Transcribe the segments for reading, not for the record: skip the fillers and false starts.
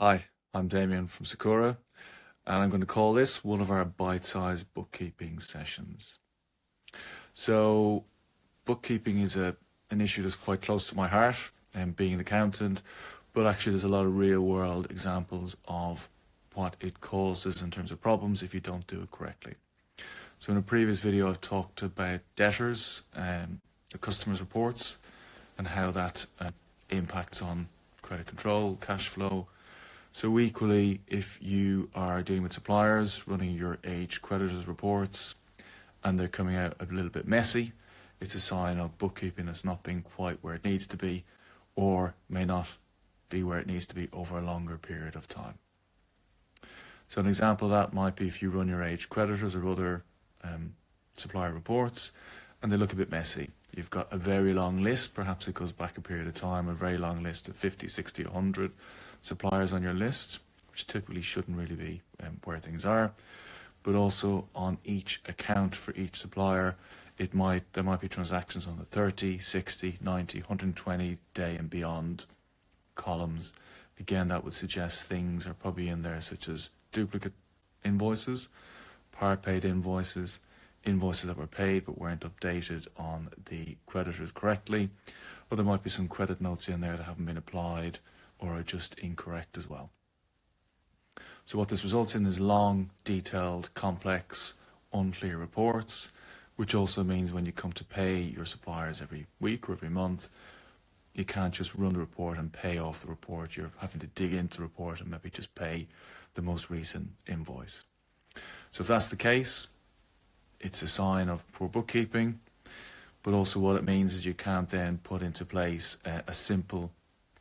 Hi, I'm Damien from Sakura, and I'm going to call this one of our bite-sized bookkeeping sessions. So, bookkeeping is an issue that's quite close to my heart, and being an accountant, but actually there's a lot of real-world examples of what it causes in terms of problems if you don't do it correctly. So in a previous video I've talked about debtors and the customers' reports and how that impacts on credit control, cash flow. So equally, if you are dealing with suppliers, running your Aged Creditors reports, and they're coming out a little bit messy, it's a sign of bookkeeping that's not being quite where it needs to be, or may not be where it needs to be over a longer period of time. So an example of that might be if you run your Aged Creditors or other supplier reports, and they look a bit messy. You've got a very long list, perhaps it goes back a period of time, a very long list of 50, 60, 100 suppliers on your list, which typically shouldn't really be where things are. But also on each account for each supplier, there might be transactions on the 30, 60, 90, 120 day and beyond columns. Again, that would suggest things are probably in there such as duplicate invoices, part paid invoices, invoices that were paid but weren't updated on the creditors correctly, or there might be some credit notes in there that haven't been applied or are just incorrect as well. So what this results in is long, detailed, complex, unclear reports, which also means when you come to pay your suppliers every week or every month, you can't just run the report and pay off the report. You're having to dig into the report and maybe just pay the most recent invoice. So if that's the case, it's a sign of poor bookkeeping, but also what it means is you can't then put into place a simple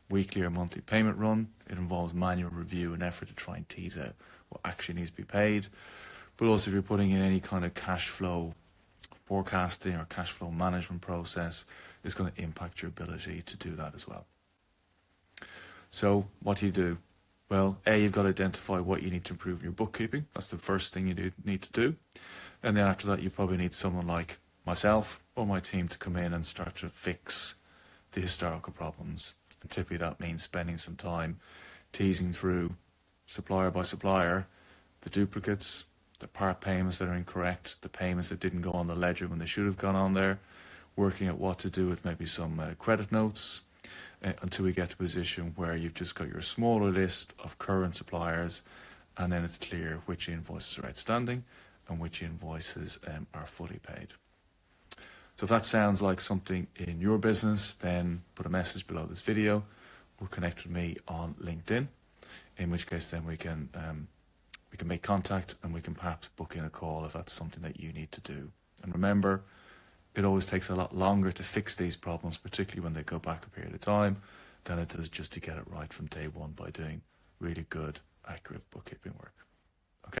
weekly or monthly payment run. It involves manual review and effort to try and tease out what actually needs to be paid. But also if you're putting in any kind of cash flow forecasting or cash flow management process, it's going to impact your ability to do that as well. So what do you do? Well, you've got to identify what you need to improve in your bookkeeping. That's the first thing you need to do. And then after that, you probably need someone like myself or my team to come in and start to fix the historical problems. And typically that means spending some time teasing through supplier by supplier, the duplicates, the part payments that are incorrect, the payments that didn't go on the ledger when they should have gone on there, working at what to do with maybe some credit notes, until we get to a position where you've just got your smaller list of current suppliers, and then it's clear which invoices are outstanding and which invoices are fully paid. So if that sounds like something in your business, then put a message below this video or connect with me on LinkedIn, in which case then we can make contact and we can perhaps book in a call if that's something that you need to do. And remember, it always takes a lot longer to fix these problems, particularly when they go back a period of time, than it does just to get it right from day one by doing really good, accurate bookkeeping work.